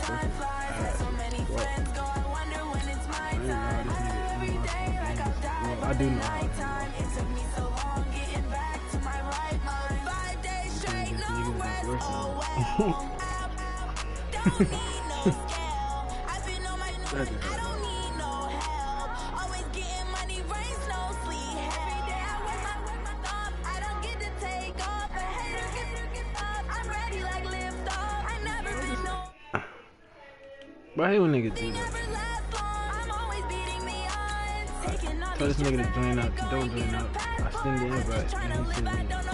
time flies. Had so many friends go, I wonder when it's my time. I live every day like I'll die by the night time. It took me so long getting back to my right mind. 5 days straight, no rest, oh well. Don't need no scale. I've been on my knees, I don't need no help. Always getting money, rain, snow, sleet. Every day I work my thumb. I don't get to take off. A hater gets up. I'm ready like lift off. I never been no. But I hate when niggas do that. Tell this nigga to join up. Don't join up. I send the invite. And he sends me.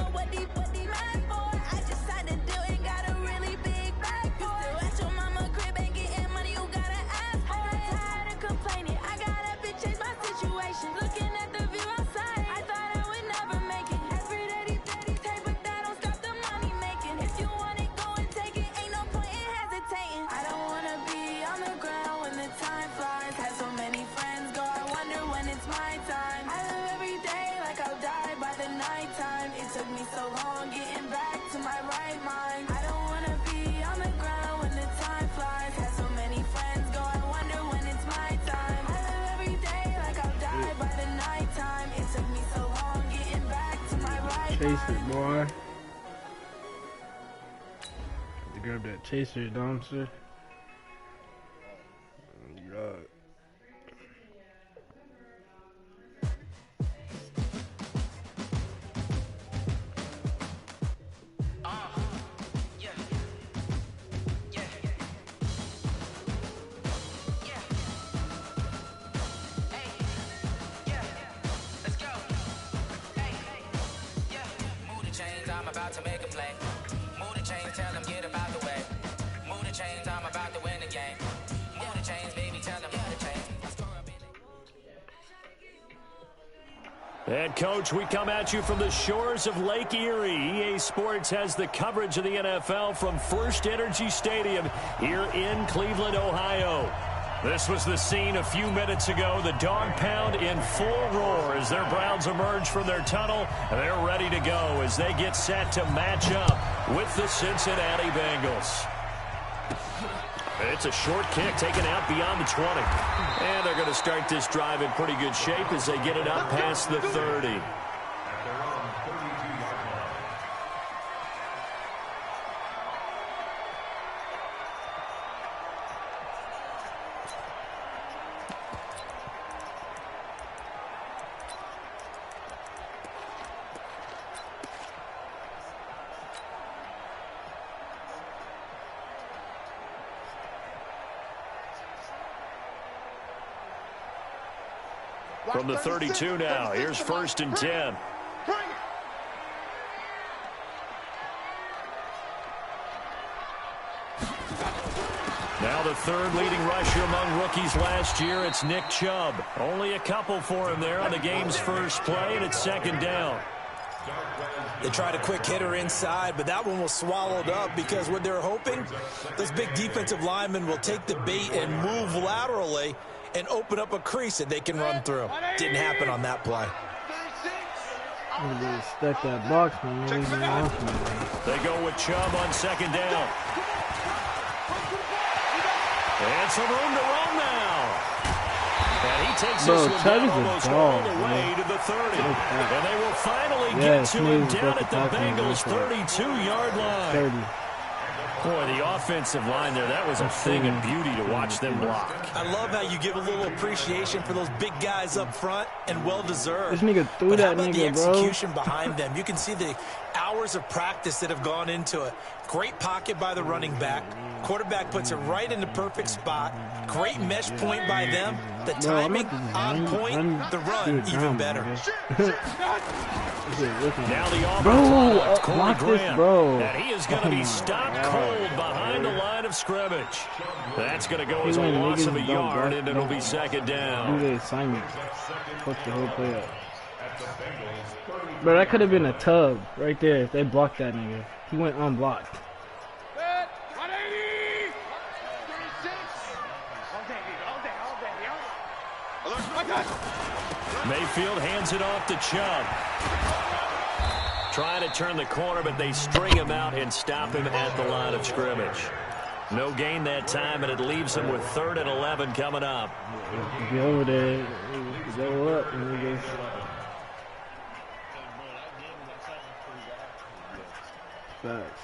Chaser, boy. To grab that chaser, dumpster. Oh, God. To make a play. Move the chains, tell them get about the way. Move the chains, I'm about to win the game. Move the chains, baby, tell them move the chains. And coach, we come at you from the shores of Lake Erie. EA Sports has the coverage of the NFL from First Energy Stadium here in Cleveland, Ohio. This was the scene a few minutes ago. The dog pound in full roar as their Browns emerge from their tunnel. They're ready to go as they get set to match up with the Cincinnati Bengals. It's a short kick taken out beyond the 20. And they're going to start this drive in pretty good shape as they get it up past the 30. From the 32 now, here's 1st and 10. Now the third leading rusher among rookies last year, it's Nick Chubb. Only a couple for him there on the game's first play, and it's 2nd down. They tried a quick hitter inside, but that one was swallowed up because what they're hoping, those big defensive linemen will take the bait and move laterally and open up a crease that they can run through. Didn't happen on that play. Stuck that box, man. They go with Chubb on 2nd down. And some room to run now. And he takes this one down almost all the way to the 30. And they will finally get to him down at the Bengals' 32-yard line. 30. Boy, the offensive line there, that was a thing of beauty to watch them block. I love how you give a little appreciation for those big guys up front, and well-deserved. This nigga threw that nigga, bro. The execution behind them. You can see the hours of practice that have gone into it. Great pocket by the running back. Quarterback puts it right in the perfect spot. Great mesh point by them. The timing on point. The run even better. Now the offensive block this, bro. And he is going to be stopped cold behind the line of scrimmage. That's going to go as a loss of a yard, and it'll be 2nd down. Do the assignment. Fuck the whole play up. Bro, that could have been a tub right there if they blocked that nigga. He went unblocked. Mayfield hands it off to Chubb. Trying to turn the corner, but they string him out and stop him at the line of scrimmage. No gain that time, and it leaves them with 3rd and 11 coming up. Get over there. Go up. And we just... Facts.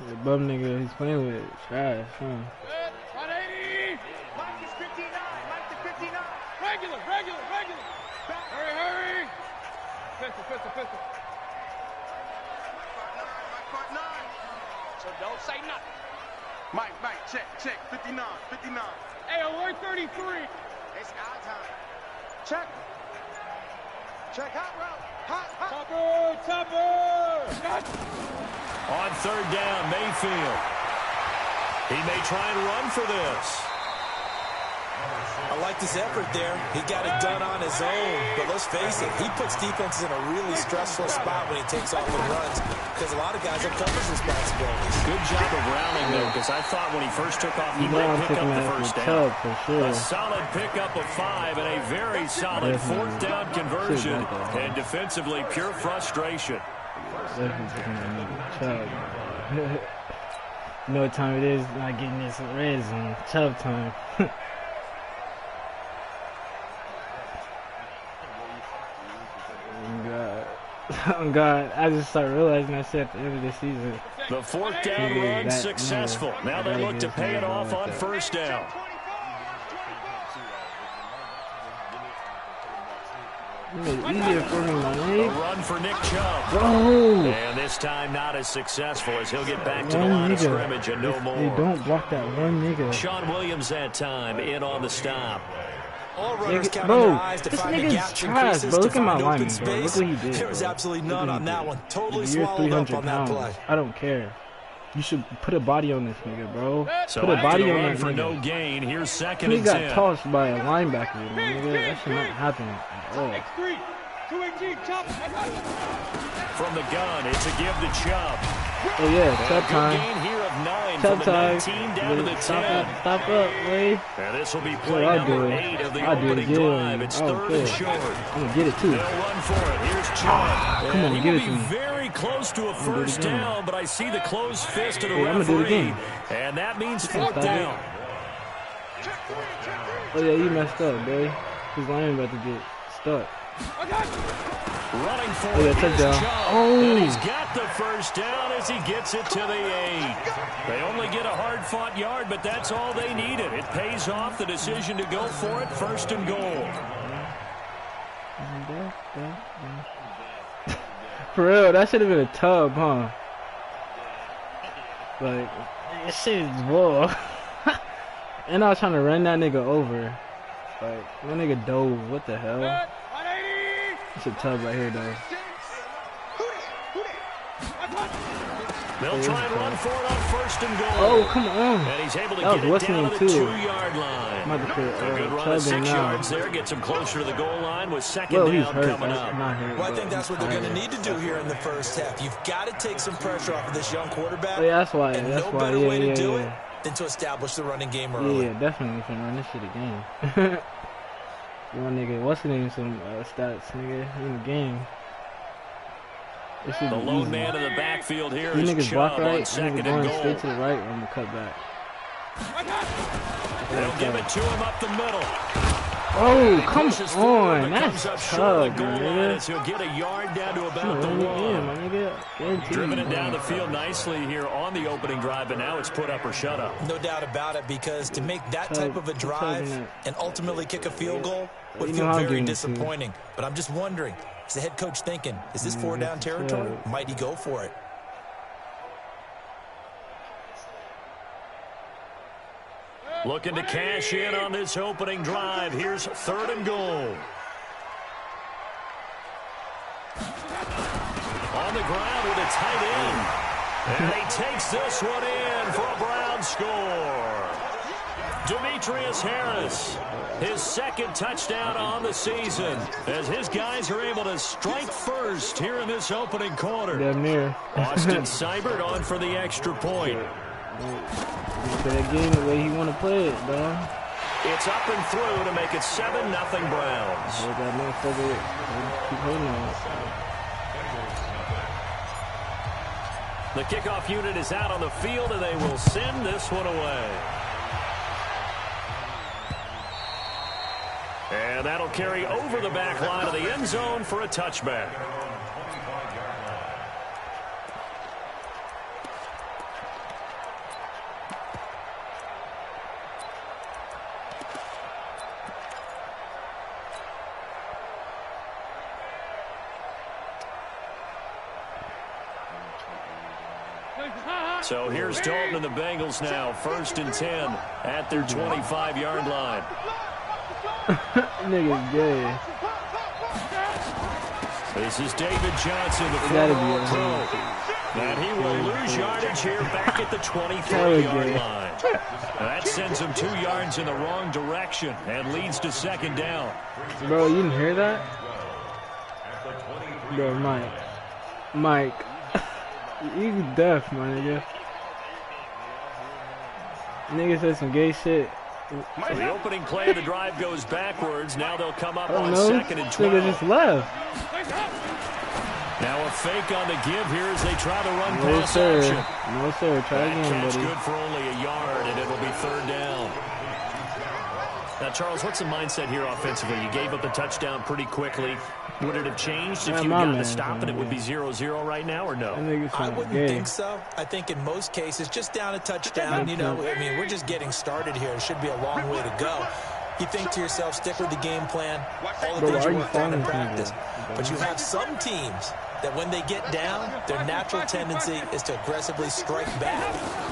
The bum nigga he's playing with trash, huh? 180! Mike is 59! Mike to 59! Regular! Hurry! Pistol! Mike, 9. So don't say nothing. Mike, check. 59. Hey, alert 33! It's our time. Check, hot route. Hot. Topper! On 3rd down, Mayfield. He may try and run for this. I like this effort there. He got it done on his own. But let's face it, he puts defenses in a really stressful spot when he takes off and runs because a lot of guys have coverage responsibilities. Good job of rallying, though, because I thought when he first took off, he might pick up the first down. For sure. A solid pickup of 5 and a very solid 4th down conversion. And defensively, pure frustration. Definitely taking that nigga Chubb. You know what time it is? Not getting this red zone. Chubb time. Oh God, I just started realizing that shit at the end of the season. The 4th down run successful. Now they look to pay it off on 1st down. Easier for me, man. A run for Nick Chubb. Bro! And this time not as successful as he'll get back to the line of scrimmage and no more. They don't block that one nigga. Sean Williams that time in on the stop. All runners count bro, their eyes to this find the nigga's gaps and trash, creases bro. to Look at my find open lineman, bro. Look space. what he did. There was absolutely none on that one. Totally You're swallowed up 300 on that pounds. play. I don't care. You should put a body on this nigga, bro. So put a body on run that for nigga. no gain. Here's 2nd He and got 10. tossed by a linebacker, nigga. That should not happen at all. X3! 218, chop! From the gun, it's a give to Chubb. Oh yeah, And a Chubb good time. gain here of 9 Chubb from the time. 19 down to the 10. Stop up, Wade. And this will be play I'll number do it. 8 of the I'll do it opening again. drive. It's I don't 3rd and care. short. I'm gonna get it too. They'll run for it. Here's Chubb. Come on, And he give will it to be me. very close to a do it first again. down, but I see the closed fist of the Hey, I'm gonna do it referee. again. And that means Stop 4th it. down. Oh yeah, you messed up, boy. His line about to get stuck. Running for Oh, yeah, it is touchdown. Chubb. Oh. And he's got the first down as he gets it to the 8. They only get a hard-fought yard, but that's all they needed. It pays off the decision to go for it, 1st and goal. For real, that should have been a tub, huh? Like, this shit is bull. And I was trying to run that nigga over. Like, that nigga dove. What the hell? 180! It's a tub right here, though. They'll try and run for it on 1st and goal. Oh, come on. And he's able to That get was it down to the listening, too. 2-yard line. I'm about to put, A good run of Chubb 6 in now. yards there. Gets him closer to the goal line with 2nd Well, he's down hurt. coming up. Not hurt, Well, I but think that's what they're he's going to tired. need to do here in the first half. You've got to take some pressure off of this young quarterback. Oh, yeah, that's why. And That's no why. better Yeah, way yeah, to do yeah. it than to establish the running game early. Yeah, definitely finna run this shit again. One nigga, what's the name? Some stats, nigga, in the game. This should The be lone easy. man in the backfield here You is niggas block Chubb on right, 2nd niggas and going goal. straight to the right, or I'm gonna cut back. They'll give it to him up the middle. Oh, come Pushes forward, on, but that's comes up short of tough, the goal line nigga. as he'll get a yard down to Come about the on, yeah, my 1. nigga. Guaranteed. Driven it down the field nicely here on the opening drive, but now it's put up or shut up. No doubt about it, because to make that type of a drive and ultimately kick a field goal would You know feel how I'm very getting to. disappointing. But I'm just wondering, is the head coach thinking, is this 4-down territory? Might he go for it? Looking to cash in on this opening drive. Here's 3rd and goal. On the ground with a tight end. And he takes this one in for a Brown score. Demetrius Harris, his 2nd touchdown on the season, as his guys are able to strike first here in this opening quarter. Damn near. Austin Seibert on for the extra point. Play that game the way he want to play it, bro. It's up and through to make it 7-0 Browns. Boy, that motherfucker keep holding on. The kickoff unit is out on the field, and they will send this one away. And that'll carry over the back line of the end zone for a touchback. So here's Dalton and the Bengals now, 1st and 10 at their 25-yard line. Nigga's gay. This is David Johnson, the former pro. And he will lose yardage here back at the 23-yard line. That sends him 2 yards in the wrong direction and leads to 2nd down. Bro, you didn't hear that? Bro, Mike. You deaf, my nigga. Nigga said some gay shit. So the opening play of the drive goes backwards. Now they'll come up on know. 2nd and 12. Nigga just left. Now a fake on the give here as they try to run No, pass sir. option. No, sir. Try That again, catch buddy. good for only a yard, and it'll be 3rd down. Now, Charles, what's the mindset here offensively? You gave up the touchdown pretty quickly. Would it have changed if you got to stop and it would be 0-0 right now, or no? I wouldn't think so. I think in most cases, just down a touchdown, you know, I mean, we're just getting started here. It should be a long way to go. You think to yourself, stick with the game plan, all the things you worked on in practice. But you have some teams that when they get down, their natural tendency is to aggressively strike back.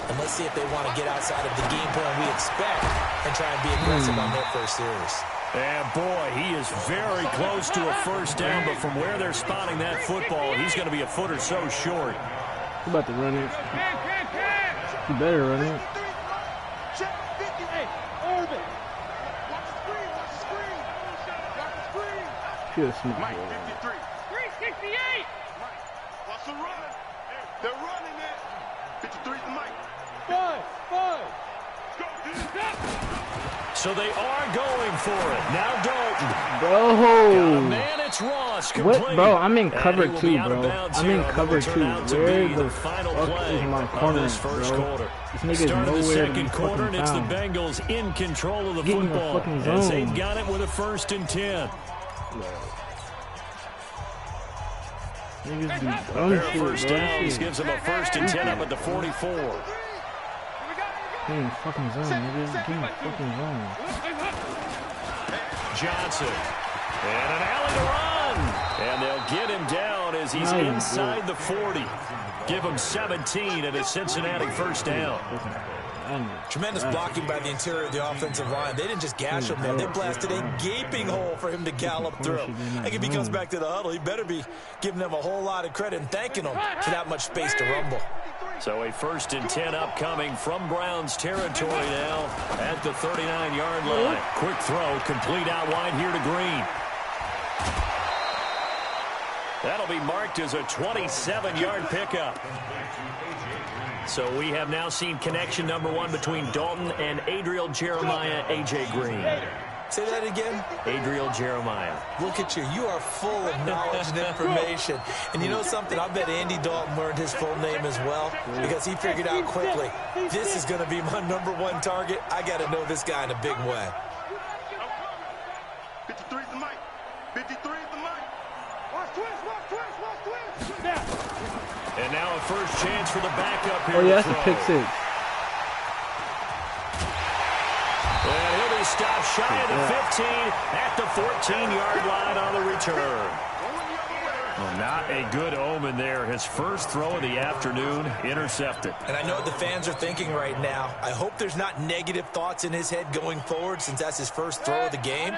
And let's see if they want to get outside of the game plan we expect and try and be aggressive on their first series. And boy, he is very close to a 1st down, but from where they're spotting that football, he's going to be a foot or so short. He's about to run it. He better run it. Good smart. Mike, 53. 368. Mike, watch the run. They're running it. 53 to Mike. 5. So they are going for it. Now Dalton. Bro. Man, it's Ross. Complete. What? Bro, I'm in And cover he will 2, be out of bro. bounds I'm here in on cover what 2. will turn out to Where be the the final fuck play is my of corner, this first bro? quarter. This nigga's Start of the nowhere to be 2nd quarter, and fucking it's the found. Bengals in control of the Get in the football fucking as zone. they've got it with a 1st and 10. Niggas do A dumb pair of shit, first bro. downs Shit. gives them a 1st and 10 up at the 44. Get in the fucking zone, nigga. Get in the fucking zone. Johnson. And an alley to run. And they'll get him down as he's inside the 40. Give him 17 at a Cincinnati 1st down. Tremendous blocking by the interior of the offensive line. They didn't just gash him, man. They blasted a gaping hole for him to gallop through. I think if he comes back to the huddle, he better be giving them a whole lot of credit and thanking them for that much space to rumble. So a 1st and 10 upcoming from Browns territory now at the 39-yard line. Quick throw, complete out wide here to Green. That'll be marked as a 27-yard pickup. So we have now seen connection number 1 between Dalton and Adriel Jeremiah, A.J. Green. Say that again. Adriel Jeremiah. Look at you. You are full of knowledge and information. And you know something? I bet Andy Dalton learned his full name as well because he figured out quickly, this is going to be my number 1 target. I got to know this guy in a big way. 53 to Mike. 53 to Mike. Watch twist. And now a first chance for the backup here. Oh, yeah, that's a pick 6. And he'll be stopped shy of the 15 at the 14-yard line on the return. Well, not a good omen there. His first throw of the afternoon intercepted. And I know what the fans are thinking right now. I hope there's not negative thoughts in his head going forward since that's his first throw of the game.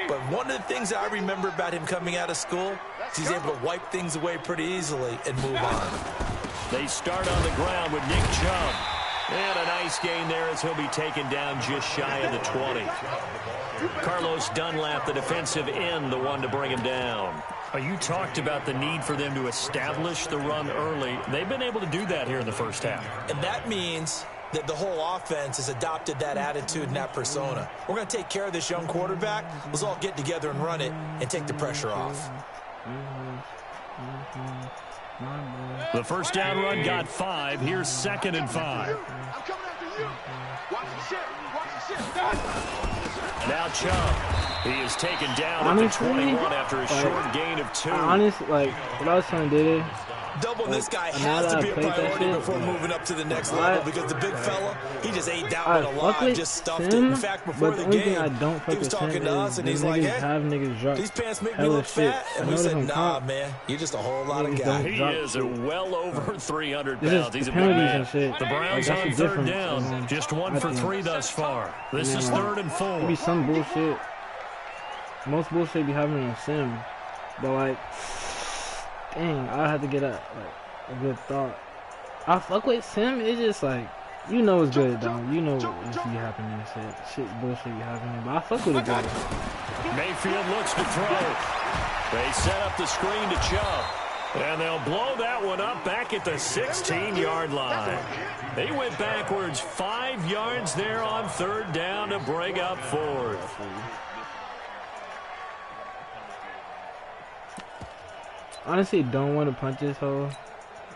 But one of the things I remember about him coming out of school is he's able to wipe things away pretty easily and move on. They start on the ground with Nick Chubb. And a nice gain there as he'll be taken down just shy of the 20. Carlos Dunlap, the defensive end, the one to bring him down. You talked about the need for them to establish the run early. They've been able to do that here in the first half. And that means that the whole offense has adopted that attitude and that persona. We're going to take care of this young quarterback. Let's all get together and run it and take the pressure off. The first down run got 5. Here's 2nd and 5. I'm coming after you. Watch the shit. Watch the shit. Now Chubb. He is taken down at the 21 after a short gain of 2. Honestly, like, what I was trying to do, Doubling this guy has to be a priority before moving up to the next level because the big fella, he just ate that one alive, just stuffed it. In fact, before the game, he was talking to us and he's like, hey, these pants make me look fat. And we said, nah, man, you're just a whole lot of guy. He is well over 300 pounds. He's a big man. The Browns on 3rd down, just 1 for 3 thus far. This is 3rd and 4. Maybe some bullshit. Most bullshit be happening on sim, but like, dang, I had to get a good thought. I fuck with sim. It's just like, you know it's good though. You know it's be happening. Shit bullshit be happening. But I fuck with it good. Mayfield looks to throw. They set up the screen to Chubb. And they'll blow that one up back at the 16-yard line. They went backwards 5 yards there on 3rd down to bring up 4th. Honestly, don't want to punch this hole,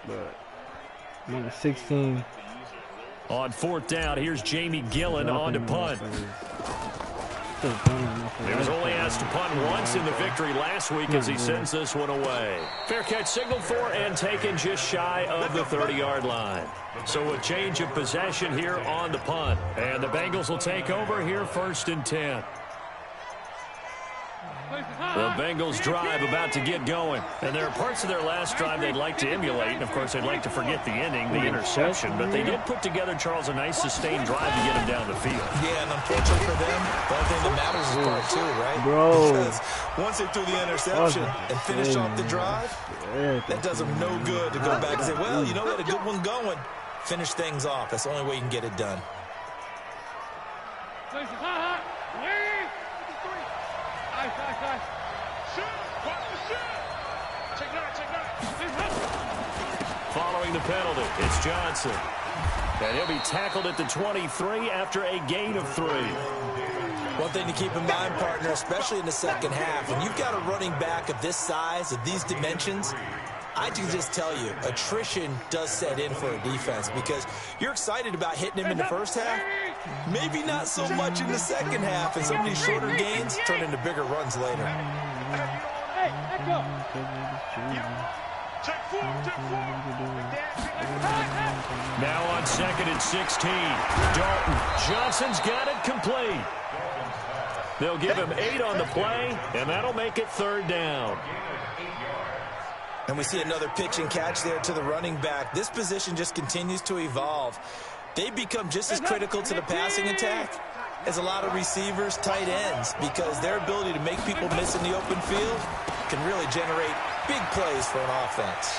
but I'm on a 16. On 4th down, here's Jamie Gillen on to punt. He was only asked to punt once in the victory last week as he sends this one away. Fair catch signaled for and taken just shy of the 30-yard line. So a change of possession here on the punt. And the Bengals will take over here 1st and 10. The Bengals drive about to get going. And there are parts of their last drive they'd like to emulate. And, of course, they'd like to forget the ending, the interception. But they did put together, Charles, a nice sustained drive to get him down the field. Yeah, and unfortunately for them, the only thing that matters is part 2, right? Bro. Because once they threw the interception and finished off the drive, that does them no good to go back and say, well, you know, we had a good one going. Finish things off. That's the only way you can get it done. Following the penalty, it's Johnson. And he'll be tackled at the 23 after a gain of 3. One thing to keep in mind, partner, especially in the second half, when you've got a running back of this size, of these dimensions, I can just tell you, attrition does set in for a defense because you're excited about hitting him in the first half. Maybe not so much in the second half, and some of these shorter gains turn into bigger runs later. Now on 2nd and 16. Dalton. Johnson's got it complete. They'll give him 8 on the play, and that'll make it 3rd down. And we see another pitch and catch there to the running back. This position just continues to evolve. They become just as critical to the passing attack as a lot of receivers, tight ends, because their ability to make people miss in the open field can really generate big plays for an offense.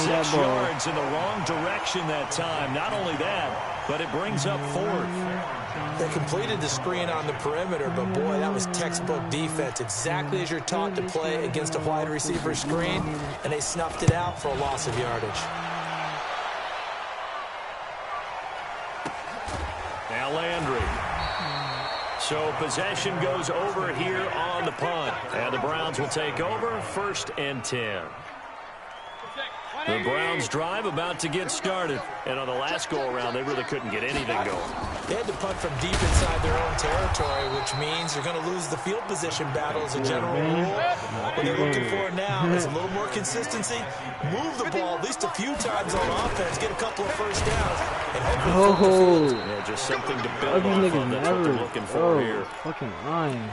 6 yards in the wrong direction that time. Not only that, but it brings up 4th. They completed the screen on the perimeter, but boy, that was textbook defense. Exactly as you're taught to play against a wide receiver screen, and they snuffed it out for a loss of yardage. Now Landry. So possession goes over here on the punt, and the Browns will take over 1st and 10. The Browns drive about to get started. And on the last go-around, they really couldn't get anything going. They had to punt from deep inside their own territory, which means you're going to lose the field position battle as a general rule. What they're looking for now is a little more consistency. Move the ball at least a few times on offense. Get a couple of first downs. And hopefully just something to build on. That's what they're looking for here. Fucking line.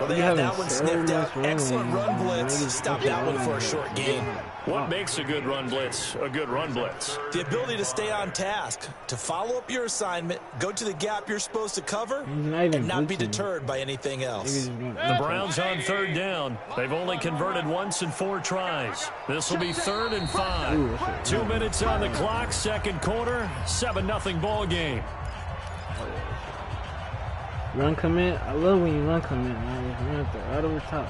Well, they have that one sniffed out. Excellent run blitz. Stop that one for a short gain. What makes a good run blitz a good run blitz? The ability to stay on task, to follow up your assignment, go to the gap you're supposed to cover, and not be deterred by anything else. The Browns on 3rd down. They've only converted once in 4 tries. This will be 3rd and 5. 2 minutes on the clock, 2nd quarter, 7-0 ball game. Run commit. I love when you run commit, man. Right over top.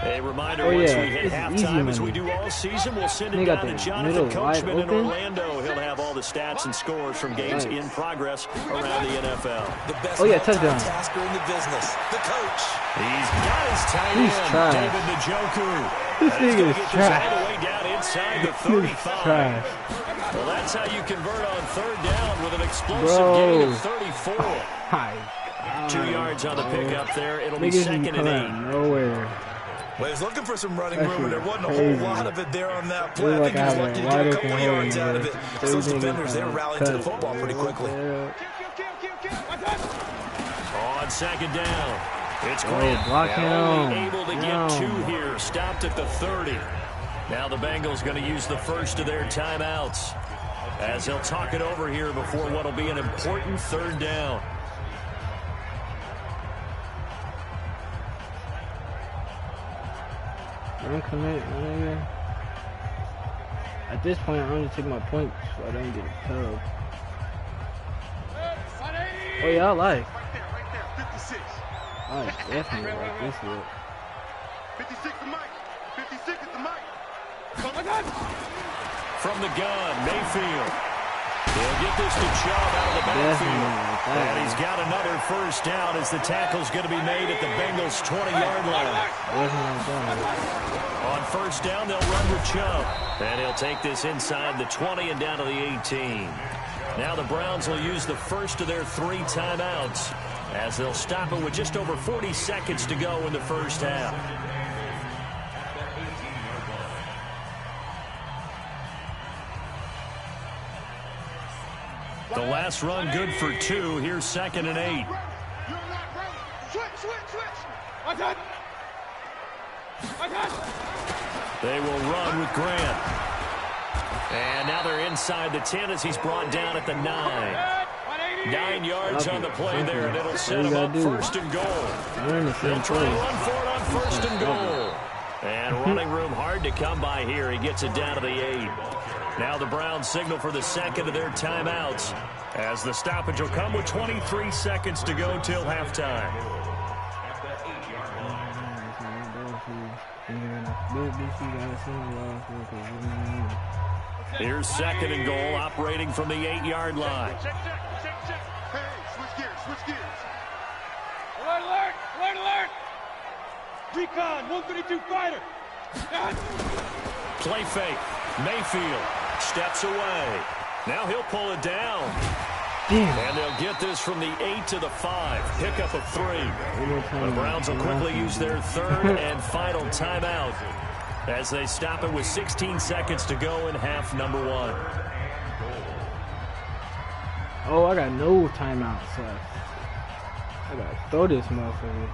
A reminder, once we hit halftime, as we do all season, we'll send it down to Jonathan Coachman in Orlando. He'll have all the stats and scores from games in progress around the NFL. The best touchdown. tasker in the business, the coach. He's got his tight end, trash. David Njoku. This nigga is trash. All the way down inside the 35. Trash. Well, that's how you convert on third down with an explosive gain of 34. Hi. 2 yards on the pickup there. It'll be Niggas second and 8. Nowhere. Well, he was looking for some running That room, and there shit wasn't a crazy. whole lot of it there on that It play. was I think he was like lucky to I get had a a couple wide yards open out of hole it. in So those there. defenders, they were rallying to the football pretty quickly. On second down, it's Oh, Grant. block him. Only able to get No. 2 here. Stopped at the 30. Now the Bengals going to use the first of their timeouts as they'll talk it over here before what will be an important third down. Don't commit, nigga. At this point, I'm gonna take my points so I don't get tubbed. Oh yeah, I like. Right there, 56. I definitely like this look. 56 the mic. 56 is the mic. From the gun, Mayfield. He'll get this to Chubb out of the Definitely backfield. like that. And he's got another first down as the tackle's going to be made at the Bengals' 20-yard line. Definitely like that. On first down, they'll run with Chubb. And he'll take this inside the 20 and down to the 18. Now the Browns will use the first of their 3 timeouts as they'll stop it with just over 40 seconds to go in the first half. The last run good for 2. Here's second and 8. You're not ready. Switch. They will run with Grant. And now they're inside the 10 as he's brought down at the 9. 9 yards on the play there, and it'll set him up first and goal. They'll try to run for it on first and goal. And running room hard to come by here. He gets it down to the 8. Now the Browns signal for the second of their timeouts as the stoppage will come with 23 seconds to go till halftime. Here's second and goal, operating from the 8-yard line. Check. Hey, switch gears. Alert! Recon, 132 fighter. Play fake. Mayfield steps away. Now he'll pull it down. Damn. And they'll get this from the 8 to the 5. Pickup of 3. The Browns will quickly use their third and final timeout as they stop it with 16 seconds to go in half number 1. Oh, I got no timeouts left. I gotta throw this motherfucker.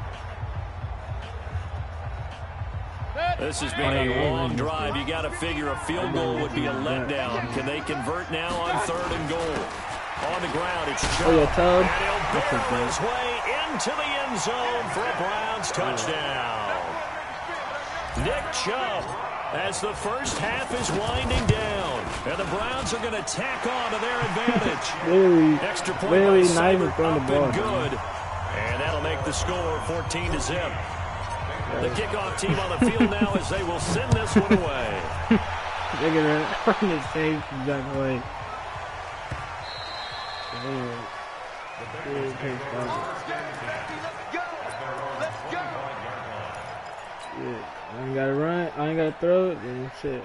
This has been a long drive. You got to figure a field goal would be a letdown. Can they convert now on third and goal? On the ground, it's Chubb. Oh, yeah, Chubb. And he'll barrel his way into the end zone for a Browns touchdown. Nick Chubb, as the first half is winding down. And the Browns are going to tack on to their advantage. Extra point by Cyber, up and good. And that'll make the score 14-0. The kickoff team on the field now as they will send this one away. They're gonna run the same exact way. I ain't gotta run, I ain't gotta throw it, then shit.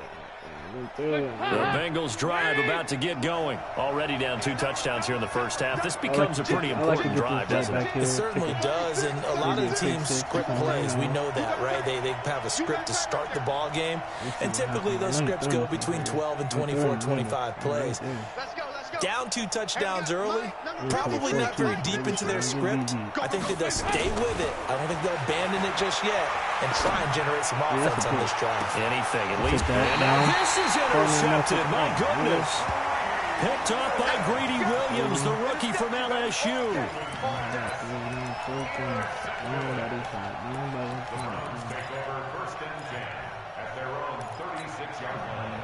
The Bengals drive about to get going. Already down 2 touchdowns here in the first half. This becomes a pretty important drive, doesn't it? It certainly does, and a lot of the teams script plays. We know that, right? They have a script to start the ball game, and typically those scripts go between 12 and 24, 25 plays. Down 2 touchdowns early, probably not very deep into their script. I think that they'll stay with it. I don't think they'll abandon it just yet and try and generate some offense on this drive. Anything, at least. And now this is intercepted. My goodness. Picked off by Greedy Williams, the rookie from LSU. First and 10 at their own 36-yard line.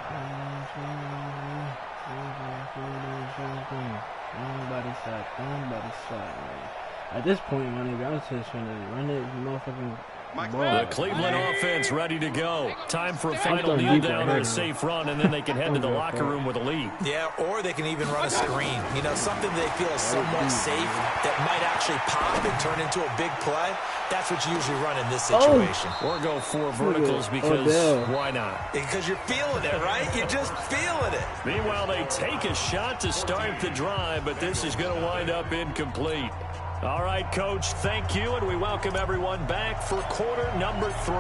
At this point, my nigga, I'm just trying to run it, motherfucking The Cleveland offense ready to go. Time for a final kneel down or a safe run, and then they can head to the locker room with a lead. Yeah, or they can even run a screen. You know, something they feel is somewhat safe that might actually pop and turn into a big play. That's what you usually run in this situation. Or go 4 verticals because why not? Because you're feeling it, right? You're just feeling it. Meanwhile, they take a shot to start the drive, but this is going to wind up incomplete. All right, Coach, thank you, and we welcome everyone back for quarter number 3.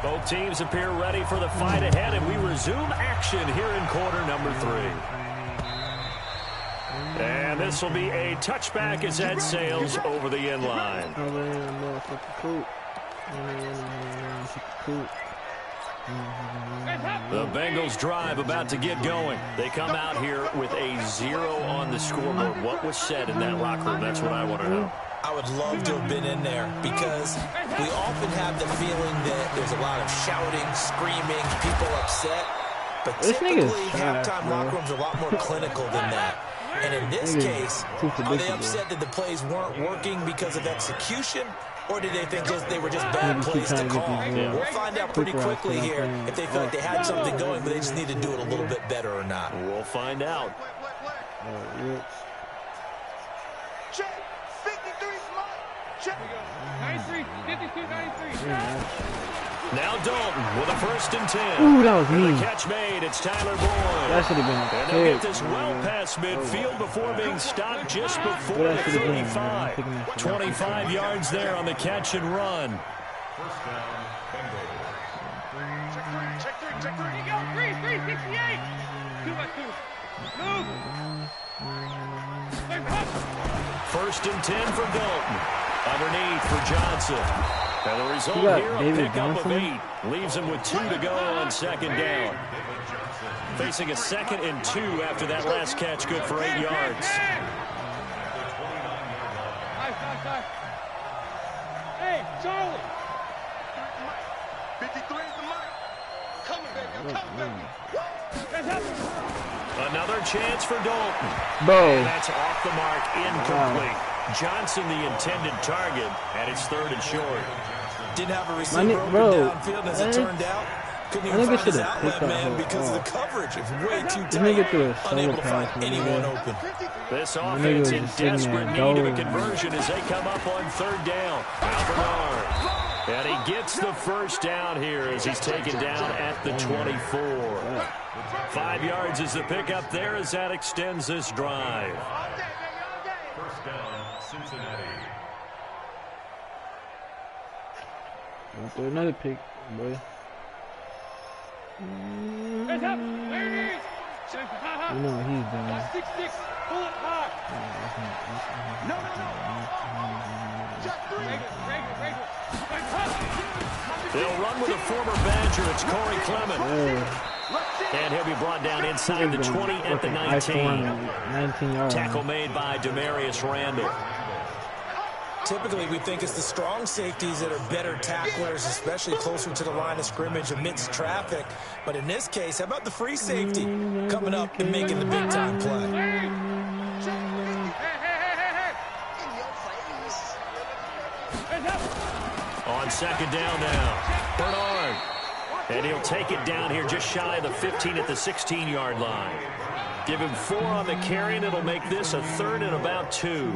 Both teams appear ready for the fight ahead, and we resume action here in quarter number 3. And this will be a touchback as that sails over the end line. The Bengals drive about to get going. They come out here with a 0 on the scoreboard. What was said in that locker room? That's what I want to know. I would love to have been in there because we often have the feeling that there's a lot of shouting, screaming, people upset. But typically, halftime locker rooms are a lot more clinical than that. And in this case, are they upset that the plays weren't working because of execution? Or did they think they were just bad plays to call? We'll find out pretty quickly here if they felt like they had something going, but they just need to do it a little bit better or not. We'll find out. Check. 53 smart. Check. 93, 52, 93. Now Dalton with a 1st and 10. Ooh, that was mean. The catch made. It's Tyler Boyd. That should have been and they'll get this well past midfield before being stopped just before the 35. 25 yards there on the catch and run. First down, Bengals. Check 3. Check 3. Here you go. 3, 68. 2 by 2. Move. 1st and 10 for Dalton. Underneath for Johnson. And the result here, a pickup of 8. Leaves him with 2 to go on 2nd down. Facing a 2nd and 2 after that last catch, good for 8 yards. Hey, Charlie. 53 is the mic. Coming, baby. I'm coming, baby. Another chance for Dalton. Bro. That's off the mark, incomplete. Johnson the intended target, and it's 3rd and short. Didn't have a receiver open downfield as it turned out. Couldn't even find his outlet man because of the coverage. It was way too tight. Unable to find anyone open. This offense in desperate need of a conversion as they come up on 3rd down. Alvernard. And he gets the 1st down here as he's taken down at the 24. 5 yards is the pickup there as that extends this drive. First down, Cincinnati. Another pick, boy. Hands up. There it is. You know what he's doing. 6-6. Pull it hard. No. Check 3. They'll run with a former Badger. It's Corey Clement. And he'll be brought down inside the 20 at the 19. 19 yards. Tackle made by Demarius Randall. Typically, we think it's the strong safeties that are better tacklers, especially closer to the line of scrimmage amidst traffic. But in this case, how about the free safety coming up and making the big-time play? On 2nd down now, Bernard. And he'll take it down here just shy of the 15 at the 16-yard line. Give him 4 on the carry, and it'll make this a 3rd and about 2.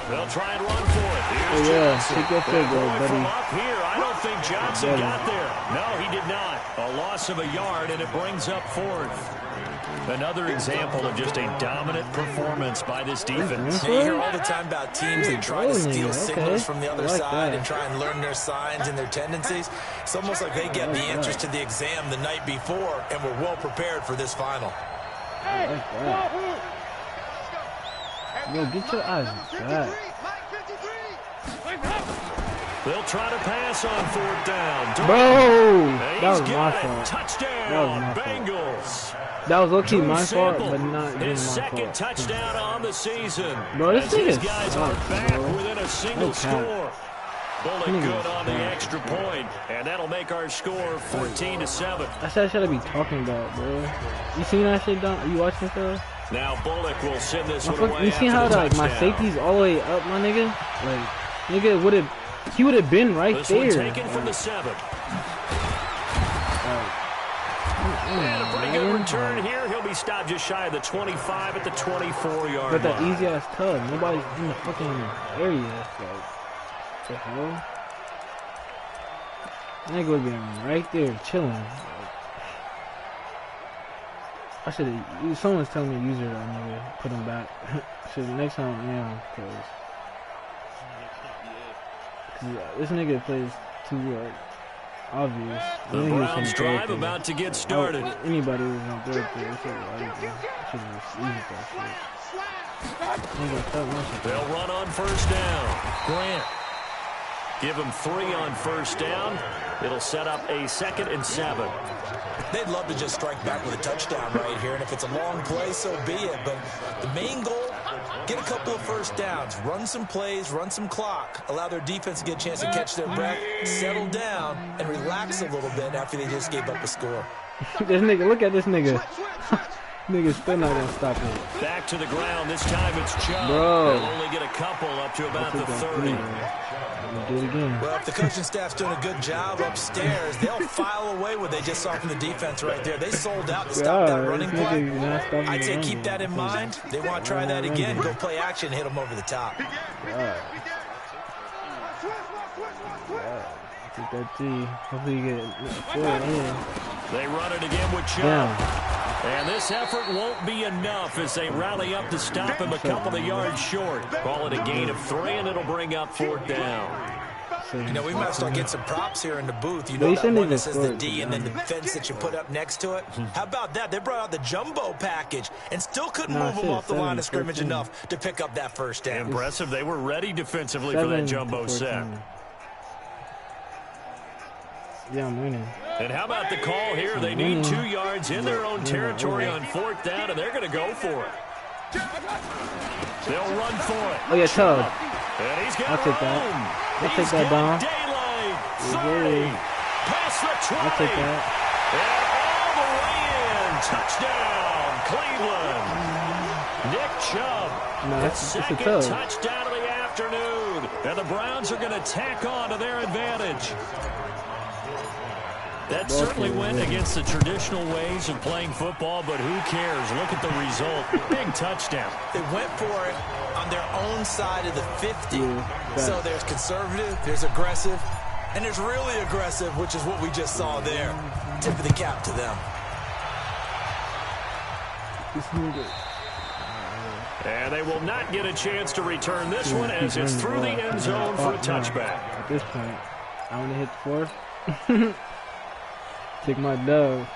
They'll try and run for it. Here's Johnson. Take your field goal, buddy. From up here, I don't think Johnson got there. No, he did not. A loss of a yard, and it brings up 4th. Another example of just a dominant performance by this defense. You hear all the time about teams that try to steal signals from the other side and try and learn their signs and their tendencies. It's almost like they get the answers to the exam the night before and were well prepared for this final. Yo, get your eyes back. They'll try to pass on 4th down. Bro, that was my fault. Touchdown, Bengals. That was low-key my fault, but not his my second fault. touchdown on the season. Bro, this as these nigga guys sucks, are back bro. within a single score. Bullock good on the extra point, and that'll make our score 14-7. That's what I should be talking about, bro. You seen that shit, Don? Are you watching stuff? Now Bullock will send this one away. You see how like my safety's all the way up, my nigga? Like, nigga he would have been right this there. One taken from the 7. And a pretty good return here. He'll be stopped just shy of the 25 at the 24-yard line. But that easy ass tug, nobody's in the fucking area. Like, the hell? Nigga would have been right there chilling. Like, I should have. Someone's telling me to use it, nigga. Put him back. Should next time, yeah, cause this nigga plays too like obvious. The Browns drive about to get started. Anybody was gonna throw it there. Should have used that shit. They'll run on first down. Grant. Give him 3 on first down. It'll set up a 2nd and 7. They'd love to just strike back with a touchdown right here, and if it's a long play, so be it. But the main goal, get a couple of first downs, run some plays, run some clock, allow their defense to get a chance to catch their breath, settle down, and relax a little bit after they just gave up a score. This nigga, look at this nigga. Nigga's still not gonna stop it. Back to the ground. This time it's Chubb. Bro. They'll only get a couple up to about the 30. Do it again. Well, if the coaching staff's doing a good job upstairs, they'll file away what they just saw from the defense right there. They sold out to stop that running play. I'd say keep that in mind. They want to try that again. Go play action, hit them over the top. Take that T. Hopefully you get 4 in. They run it again with Chubb. And this effort won't be enough as they rally up to stop him a couple of yards short. Call it a gain of 3, and it'll bring up 4th down. You know, we might start getting some props here in the booth. You know that one that says the D and then the fence that you put up next to it? How about that? They brought out the jumbo package and still couldn't move them off the line of scrimmage enough to pick up that first down. Impressive. They were ready defensively for that jumbo set. Yeah, I'm winning. And how about the call here? They need 2 yards in their own territory on 4th down, and they're going to go for it. They'll run for it. Oh, yeah, Chubb. And he's got I'll take that. I'll take that down. Daylight. 30. Past the 20. I'll take that. And all the way in. Touchdown, Cleveland. Nick Chubb. No, the it's a second tug. touchdown of the afternoon. And the Browns are going to tack on to their advantage. That certainly went against the traditional ways of playing football, but who cares? Look at the result. Big touchdown. They went for it on their own side of the 50. So there's conservative, there's aggressive, and there's really aggressive, which is what we just saw there. Tip of the cap to them. And they will not get a chance to return this one as it's through the end zone for a touchback. At this point, I want to hit 4th. Take my dove.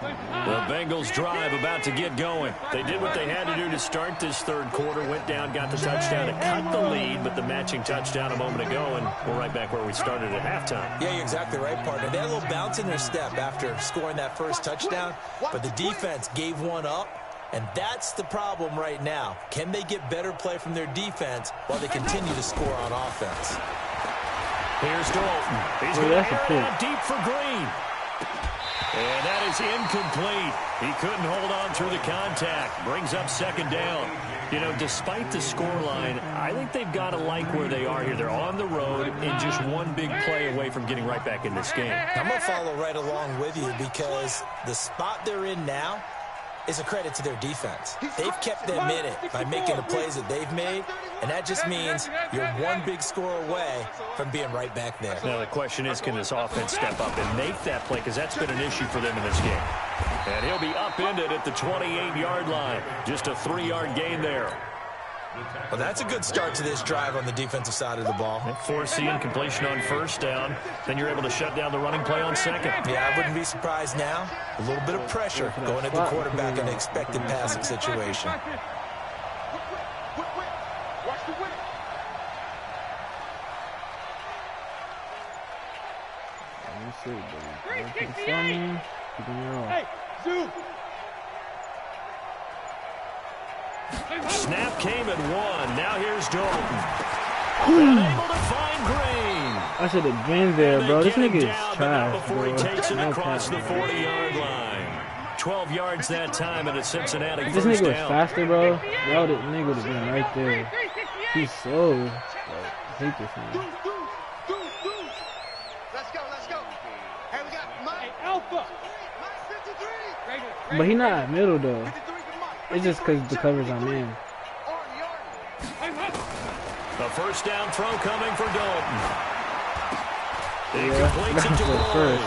The Bengals drive about to get going. They did what they had to do to start this 3rd quarter. Went down, got the touchdown to cut the lead, but the matching touchdown a moment ago, and we're right back where we started at halftime. Yeah, you're exactly right, partner. They had a little bounce in their step after scoring that first touchdown, but the defense gave one up, and that's the problem right now. Can they get better play from their defense while they continue to score on offense? Here's Dalton. He's going to air it out deep for Green. And that is incomplete. He couldn't hold on through the contact. Brings up 2nd down. You know, despite the scoreline, I think they've got to like where they are here. They're on the road and just one big play away from getting right back in this game. I'm going to follow right along with you because the spot they're in now is a credit to their defense. They've kept them in it by making the plays that they've made, and that just means you're one big score away from being right back there. Now the question is, can this offense step up and make that play, because that's been an issue for them in this game. And he'll be upended at the 28-yard line. Just a 3-yard gain there. Well, that's a good start to this drive on the defensive side of the ball. Force the incompletion on 1st down. Then you're able to shut down the running play on 2nd. Yeah, I wouldn't be surprised now. A little bit of pressure going at the quarterback in an expected passing situation. Hey, Zoo! Snap came at 1. Now here's Dalton. Unable to find Green. I should have been there, bro. This nigga is trash, before bro. he takes it No across the cap. 40-yard line. 12 yards that time, and a Cincinnati If this first nigga was down. faster, bro, that nigga would have been right there. He's slow. Like, I hate this nigga. Let's go. Hey, we got Mike. Alpha. Mike 53. But he not at middle, though. 53 for Mike. It's just because the coverage I'm in. A first down throw coming for Dalton. He Yeah, completes it to for the Lloyd. first.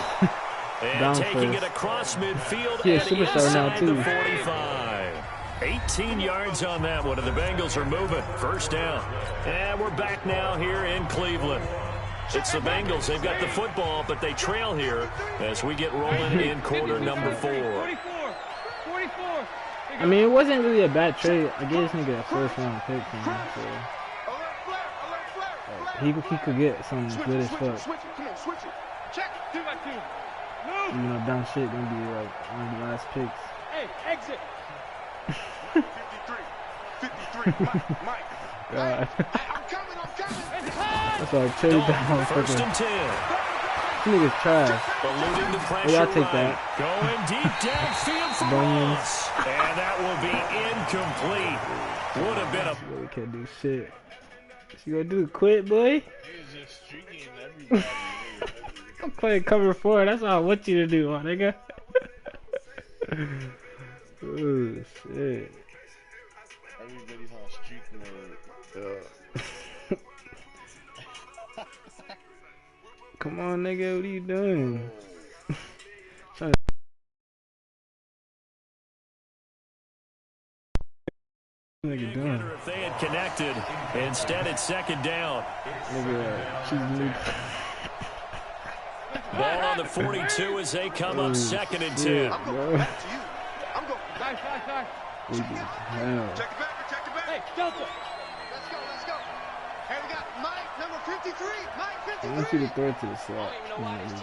And Down taking first. it across midfield He a and superstar now, inside too. the 45. 18 yards on that one, and the Bengals are moving. First down. And we're back now here in Cleveland. It's the Bengals. They've got the football, but they trail here as we get rolling in quarter number 4. 44. I mean, it wasn't really a bad trade. I gave this nigga a first-round pick from him, so he could get some good as fuck. Switch it. Come on, switch it. Check it. 2 by 2. You know, dumb shit gonna be like one of the last picks. Hey, exit. 53. Mike. God. I'm coming. That's why I traded that First motherfucker. and 10. This nigga's trash. Eluding the pressure. Yeah, I'll take right. that. Going deep downfield for Bunions. Ross. And that will be incomplete. Would have been a... Really can't do shit. You gonna do quit, boy? I'm playing cover 4. That's all I want you to do, my nigga. Oh, shit. Everybody's on streak mode. Come on, nigga. What are you doing? Nigga doing? If they had connected, instead it's second down. Nigga, she's new. Ball on the 42 as they come up second and 10. Shit, I'm bro. going back to you. I'm going. Nice. Nigga, hell. Check it back. Hey, Delta. Let's go. Hey, we got Mike, number 53. Mike I 53. want you to throw it to the slot.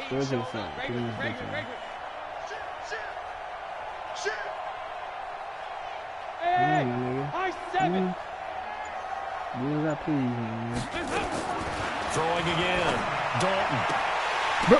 Throw it to the slot. Put it in the bench. Shit. Hey, my nigga. high 7. Do as I please, man. Throwing again. Dalton. Bro.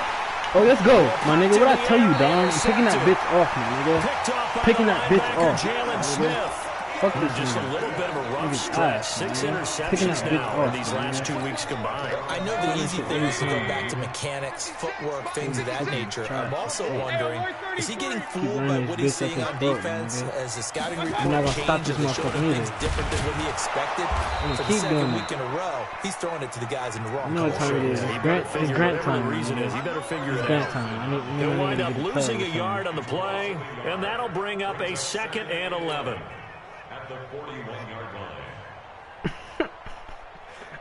Oh, let's go. My nigga, what I tell you, Don? I'm picking that bitch off, my nigga. Picked off by Picking the that bitch linebacker, off. Jalen my nigga. Smith. Fuck this Just a nigga. little bit of a rough Nigga's stretch. ass, 6 man. Picking interceptions that bitch now in off, these man. last 2 weeks combined. I know the easy thing is to go back to mechanics, footwork, things of that nature. I'm also wondering, is he getting fooled by what he's seeing on defense as the scouting report not gonna stop changes this and showing motherfucker things either. different than what he expected? gonna For the keep second doing week in a row, he's throwing it to the guys in the wrong You know what time it is. color. It's Grant, it's Grant Whatever time. the reason man. is, he better figure It's it Grant out. time. He'll wind up get a losing call a or yard on something. the play, and that'll bring up a 2nd and 11. At the 41-yard line.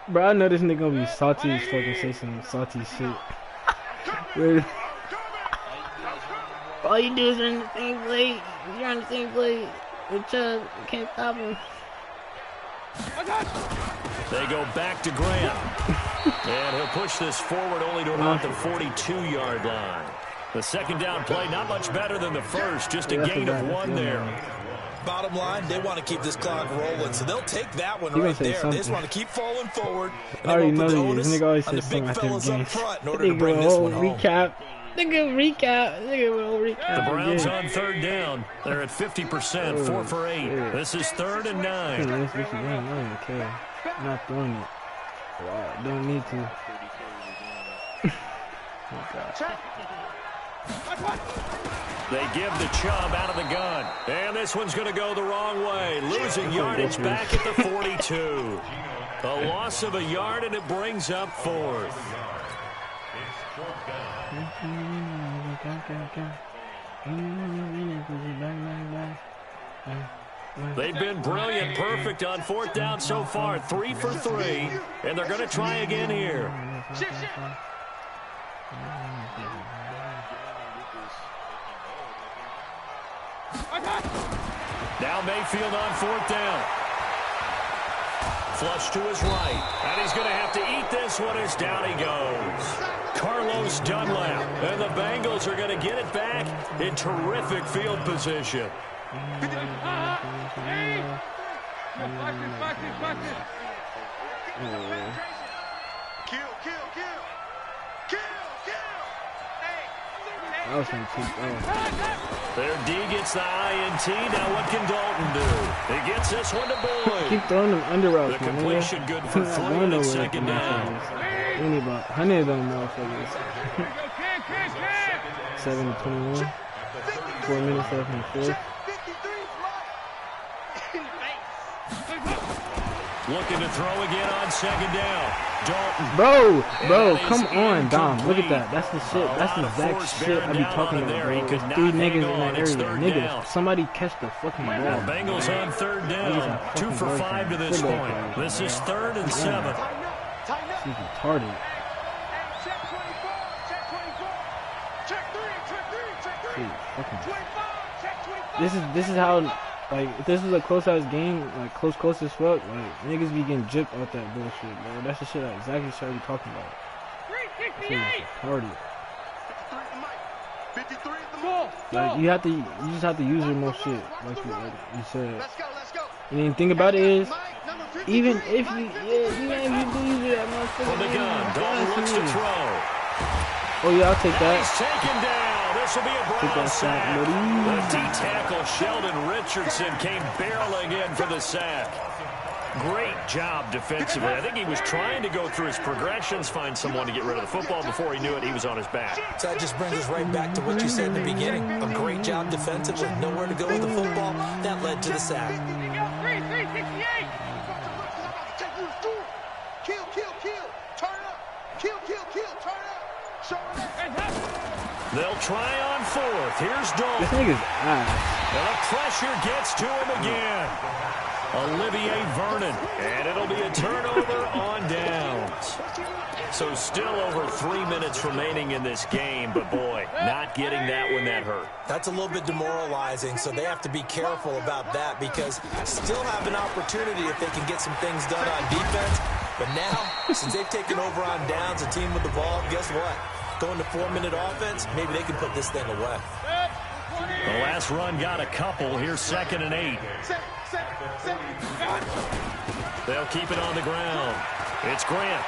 Bro, I know this nigga gonna be salty as fucking say some salty shit. Wait. All you do is run the same play. You're on the same play. With Chubb, you can't stop him. They go back to Grant. And he'll push this forward only to about the 42-yard line. The second down play, not much better than the first, just a gain of 1 there. Bottom line, they want to keep this clock rolling, so they'll take that one He gonna right say there. They just something. want to keep falling forward. And I already they know won't put the he is. onus Nigga always on the says big something after fellas the up game. front in order to Nigga bring this will one home. recap. Nigga recap. Nigga will recap. The Browns again. on 3rd down. They're at 50%, 4 for 8. shit. This is 3rd and 9. This bitch again. I don't even care. I'm not throwing it. Wow, don't need to. Oh, God. They give the Chubb out of the gun. And this one's going to go the wrong way. Losing yardage back at the 42. A loss of a yard, and it brings up 4th. They've been brilliant, perfect on 4th down so far. 3 for 3, and they're going to try again here. Now Mayfield on 4th down. Flush to his right, and he's going to have to eat this one as down he goes. Carlos Dunlap, and the Bengals are going to get it back in terrific field position. I was trying to keep Their D gets the INT. Now what can Dalton do? He gets this one to Boyd. keep throwing them under routes, The man. completion good for 3 and it's second down. We need about 100 of them motherfuckers. 7-21. 4 minutes left in the fourth. Looking to throw again on second down. Dalton. Bro, come on, Dom. Look at that. That's the shit. That's the exact shit I be talking about, bro. There's 3 niggas in that area. Niggas, somebody catch the fucking ball. Bengals on third down. 2 for 5 to this point. This is 3rd and 7. He's retarded. This is how, like, if this was a close-ass game, like, close as fuck, like, niggas be getting gypped off that bullshit, bro. That's the shit, exactly shit I be talking about. This shit is retarded. Like, you just have to use your most shit, like you said. And then the thing about it is, even if you do use that motherfucker. For the gun, Dalton looks to throw. Oh yeah, I'll take that. He's taken down. This will be a Brown sack. The D-tackle Sheldon Richardson came barreling in for the sack. Great job defensively. I think he was trying to go through his progressions, find someone to get rid of the football. Before he knew it, he was on his back. So that just brings us right back to what you said in the beginning. A great job defensively. Nowhere to go with the football. That led to the sack. They'll try on 4th. Here's Dalton. This nigga's ass. And the pressure gets to him again. Olivier Vernon. And it'll be a turnover on downs. So still over 3 minutes remaining in this game. But, boy, not getting that when that hurt. That's a little bit demoralizing, so they have to be careful about that because still have an opportunity if they can get some things done on defense. But now, since they've taken over on downs, a team with the ball, guess what? Going to 4-minute offense, maybe they can put this thing away. The last run got a couple. Here's 2nd and 8. They'll keep it on the ground. It's Grant.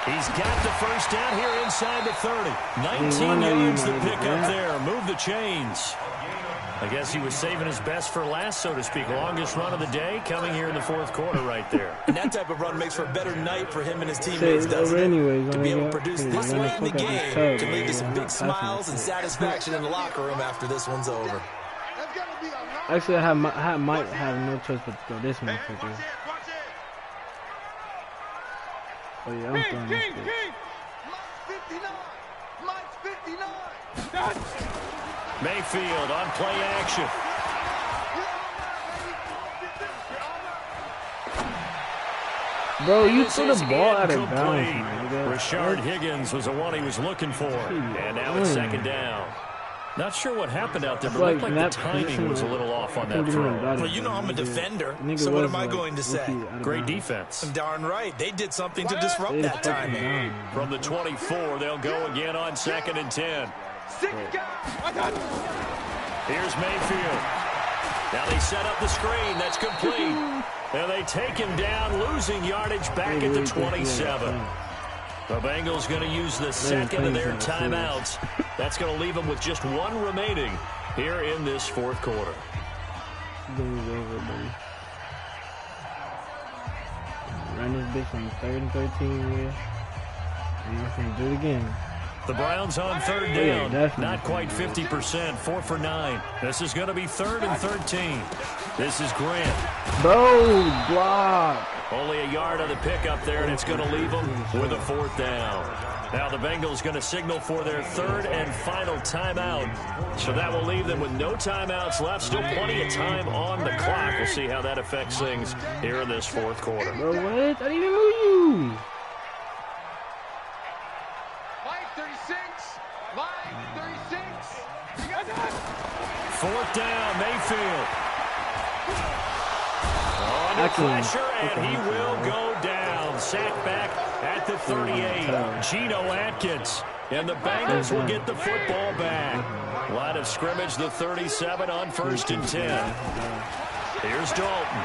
He's got the first down here inside the 30. 19 yards to pick up there. Move the chains. I guess he was saving his best for last, so to speak. Longest run of the day coming here in the 4th quarter right there. And that type of run makes for a better night for him and his teammates, doesn't it? To be able to produce this late in the game can lead to some big smiles and satisfaction in the locker room after this one's over. Actually, I might have no choice but to throw this motherfucker. Oh yeah, I'm throwing this bitch. Mayfield on play action. Bro, you threw the ball out of bounds, man. Rashard Higgins was the one he was looking for. And now it's 2nd down. Not sure what happened out there, but it looked like the timing was a little off on that throw. Well, you know I'm a defender, so what am I going to say? Great defense. Darn right. They did something to disrupt that timing. From the 24, they'll go again on 2nd and 10. Here's Mayfield. Now they set up the screen. That's complete. And they take him down, losing yardage back at the 27. The Bengals going to use the second of their timeouts. That's going to leave them with just 1 remaining here in this 4th quarter. Run this bitch on 3rd and 13 here. And you can do it again. The Browns on 3rd down. Not quite 50%. 4 for 9. This is going to be 3rd and 13. This is Grant. Bro, block. Only a yard on the pickup there, and it's going to leave them with a 4th down. Now the Bengals going to signal for their 3rd and final timeout. So that will leave them with no timeouts left. Still plenty of time on the clock. We'll see how that affects things here in this 4th quarter. Bro, what? I didn't even move you. Fourth down, Mayfield. Under pressure, and he will go down. Sacked back at the 38. Geno Atkins. And the Bengals will get the football back. Line of scrimmage, the 37 on 1st and 10. Here's Dalton.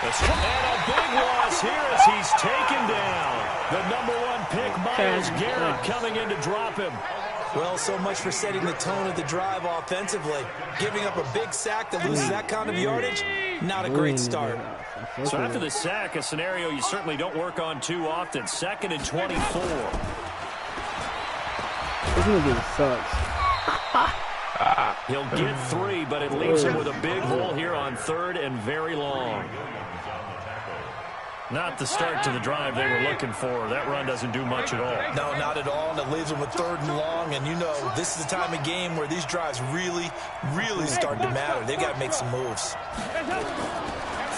And a big loss here as he's taken down. The #1 pick, Myles Garrett, coming in to drop him. Well, so much for setting the tone of the drive offensively. Giving up a big sack that loses that kind of yardage, not a great start. So after the sack, a scenario you certainly don't work on too often. 2nd and 24. This nigga sucks. He'll get 3, but it leaves him with a big hole here on 3rd and very long. Not the start to the drive they were looking for. That run doesn't do much at all. No, not at all, and it leaves them with 3rd and long. And you know, this is the time of game where these drives really start to matter. They've got to make some moves.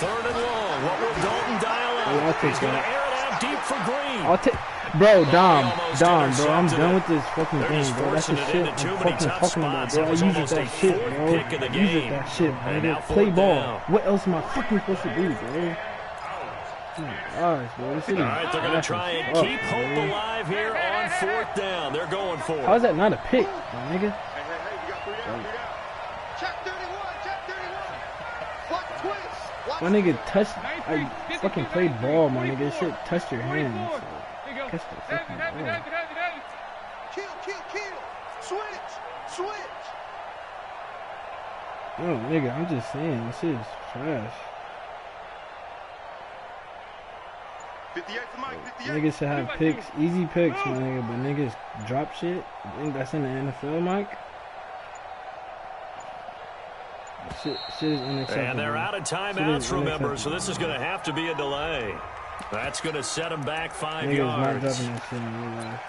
3rd and long. What will Dalton dial up? He's going to air it out deep for Green. I'll take, bro, Dom, bro. I'm done with this fucking game, bro. That's the shit I'm fucking talking about, bro. I use it that shit, bro. Use it that shit, bro. Play ball. What else am I fucking supposed to do, bro? Oh my gosh, bro. All right, they're going to try and keep hope alive here on 4th down. They're going for it. How is that not a pick, my nigga? My nigga touched, I fucking played ball, my nigga. This shit touched your hands. So catch the fucking ball. Kill. Switch. Oh, nigga, I'm just saying, this shit is trash. 58 to Mike, 58. Niggas should have picks, easy picks, my nigga, but niggas drop shit. I think that's in the NFL, Mike. Shit is unacceptable. And they're out of timeouts, remember, so this is going to have to be a delay. That's going to set them back 5 niggas yards. not dropping that shit in real life.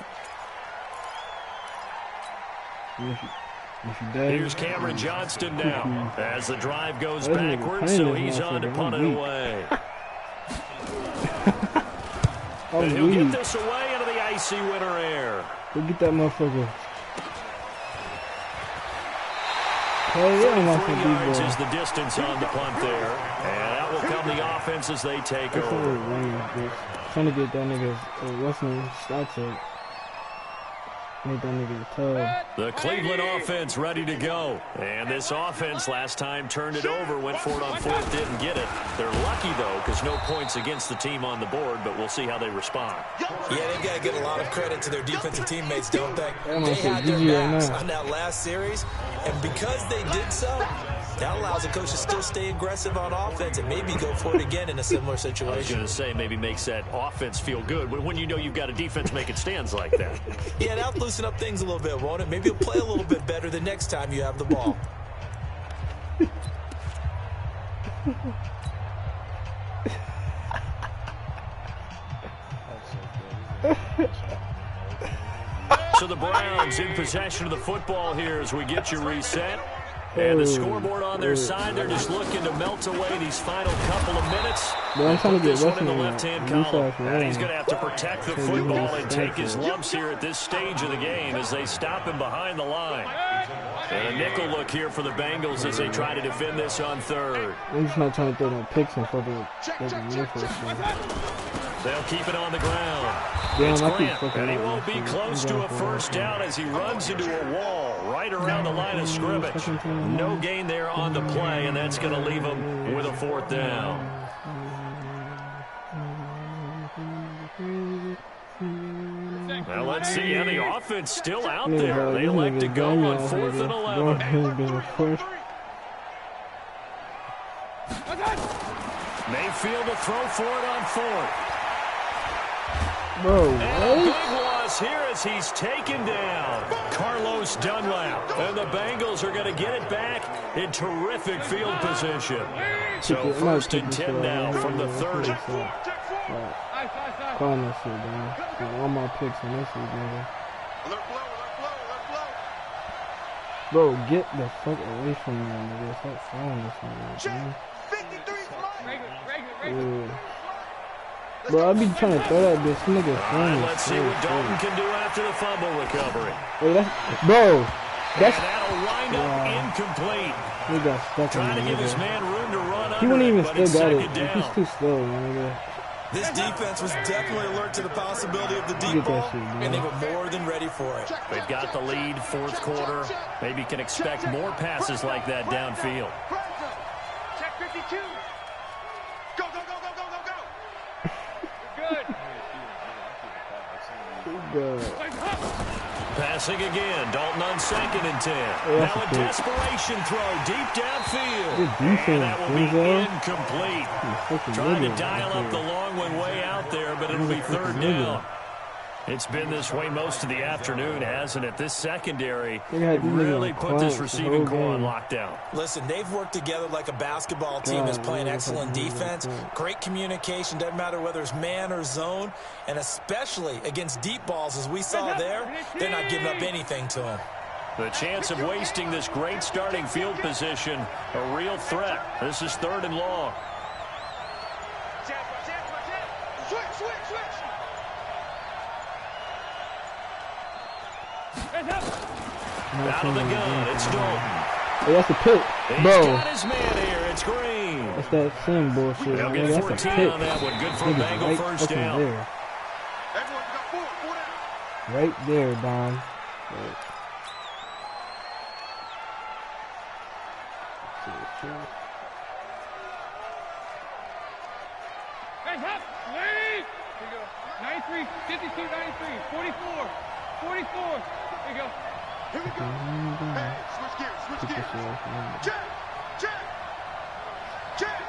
If you dead, here's Cameron Johnston now as the drive goes backwards, so he's on to punt it away. And he'll get this away into the icy winter air. Go get that motherfucker. Hell 43 yards is the distance on the punt there. And that will come the offense as they take over. Trying to get that nigga, what's his name, stats up. Make that nigga a tub. The Cleveland offense ready to go. And this offense last time turned it over, went for it on 4th, didn't get it. They're lucky, though, because no points against the team on the board, but we'll see how they respond. Yeah, they've got to give a lot of credit to their defensive teammates, don't they? They had their backs on that last series, and because they did so, that allows the coach to still stay aggressive on offense and maybe go for it again in a similar situation. I was going to say, maybe makes that offense feel good when you know you've got a defense making stands like that. Yeah, that'll loosen up things a little bit, won't it? Maybe you'll play a little bit better the next time you have the ball. So the Browns in possession of the football here as we get you reset. And the scoreboard on their side, they're just looking to melt away these final couple of minutes. I'm trying to get this one in the left-hand column. And he's going to have to protect the football and take his lumps here at this stage of the game as they stop him behind the line. And a nickel look here for the Bengals as they try to defend this on 3rd. I'm just not trying to throw no picks in fucking They'll keep it on the ground. Damn, it's Grant, and he won't be close to a first down as he runs into a wall right around the line of scrimmage. No gain there on the play, and that's going to leave him with a 4th down. Now let's see. Yeah, the offense still out there. They elect to go on 4th and 11. Mayfield to throw for it on 4th. Bro, and a big loss here as he's taken down. Carlos Dunlap. And the Bengals are going to get it back in terrific field position. So 1st and 10 now from the 30. Calling that shit, man. All my picks on this shit, man. Bro, get the fuck away from me, nigga. Stop throwing this nigga, man. Bro, I be trying to throw that bitch. Nigga, let's see what Dalton can do after the fumble recovery. Hey, that's and that'll wind up incomplete. He got stuck. Trying to give his man room to run. He wouldn't even still got it. Down. He's too slow, man. This defense was definitely alert to the possibility of the deep ball, and they were more than ready for it. They've got the lead, 4th quarter. Maybe can expect more passes like that downfield. Check 52. Go. God. Passing again. Dalton on 2nd and 10. that's Now a a pick. desperation throw deep downfield. Good defense, And that will be Denzel. incomplete. Fucking Trying to nigga dial right up the there. long one way out there, but it'll be He's a fucking 3rd nigga. down. It's been this way most of the afternoon, hasn't it? This secondary They had these niggas really on put this clamps the receiving whole core on game. lockdown. Listen, they've worked together like a basketball team is God, playing man, excellent fucking defense, defense. great communication, doesn't matter whether it's man or zone, and especially against deep balls as we saw there, they're not giving up anything to them. The chance of wasting this great starting field position, a real threat. This is 3rd and long. Switch. Out of the gun, it's Dalton. Hey, that's a pick, He's bro. got his man here. It's Green. That's that sim bullshit. They'll Nigga, get that's a 14 pick. on that one. Good for a Nigga's Bengal right first fucking down. there. Everyone got four down. Right there, Don. Hands up. Wait. Here you go. 93, 52, 93, 44, 44. Here you go. Here we go. Hey, switch gears. Check.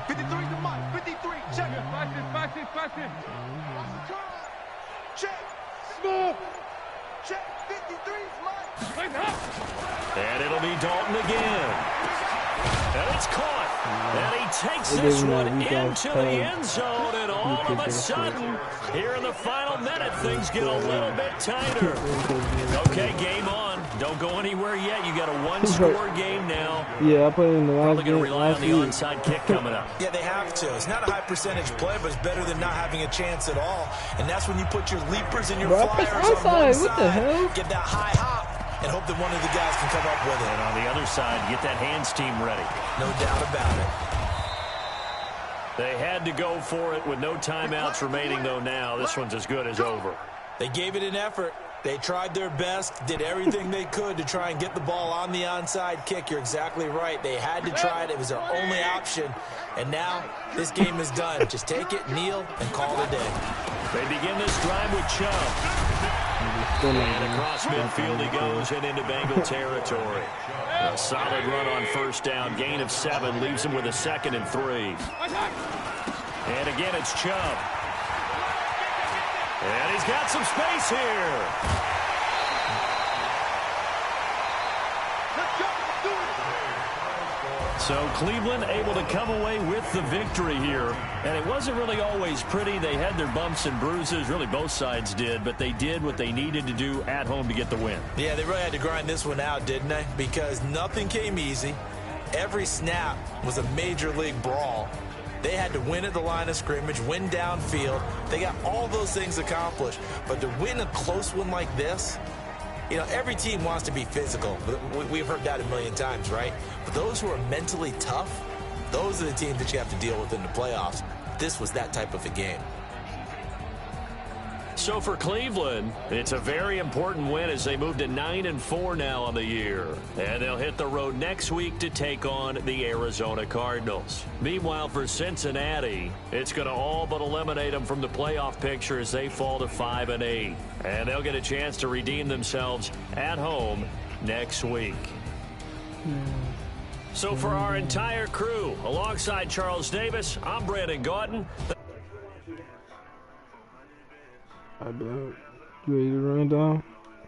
53's the mic. 53. Check it. Box it. Check. Smooth. Check. 53's mic. Hands up. And it'll be Dalton again. And it's caught. And he takes They this gave him one that weak into ass the tag. end zone. And all of a sudden, here in the final minute, things get a little bit tighter. Okay, game on. Don't go anywhere yet. You got a one-score game now. Yeah, I put it in the last Probably going game. to rely on Last the week. onside kick coming up. Yeah, they have to. It's not a high percentage play, but it's better than not having a chance at all. And that's when you put your leapers and your Bro, I flyers pressed on one onside. side. What the hell? Get that high hop and hope that one of the guys can come up with it. And on the other side, get that hands team ready. No doubt about it. They had to go for it with no timeouts remaining, though, now. This one's as good as over. They gave it an effort. They tried their best, did everything they could to try and get the ball on the onside kick. You're exactly right. They had to try it. It was their only option. And now this game is done. Just take it, kneel, and call it a day. They begin this drive with Chubb. And across midfield he goes and into Bengal territory. A solid run on first down. Gain of 7 leaves him with a 2nd and 3. And again it's Chubb. And he's got some space here. So Cleveland able to come away with the victory here. And it wasn't really always pretty. They had their bumps and bruises. Really both sides did. But they did what they needed to do at home to get the win. Yeah, they really had to grind this one out, didn't they? Because nothing came easy. Every snap was a major league brawl. They had to win at the line of scrimmage, win downfield. They got all those things accomplished. But to win a close one like this, you know, every team wants to be physical. We've heard that a million times, right? But those who are mentally tough, those are the teams that you have to deal with in the playoffs. This was that type of a game. So for Cleveland, it's a very important win as they move to 9-4 now on the year. And they'll hit the road next week to take on the Arizona Cardinals. Meanwhile, for Cincinnati, it's going to all but eliminate them from the playoff picture as they fall to 5-8. And they'll get a chance to redeem themselves at home next week. So for our entire crew, alongside Charles Davis, I'm Brandon Gautin. You ready to run down?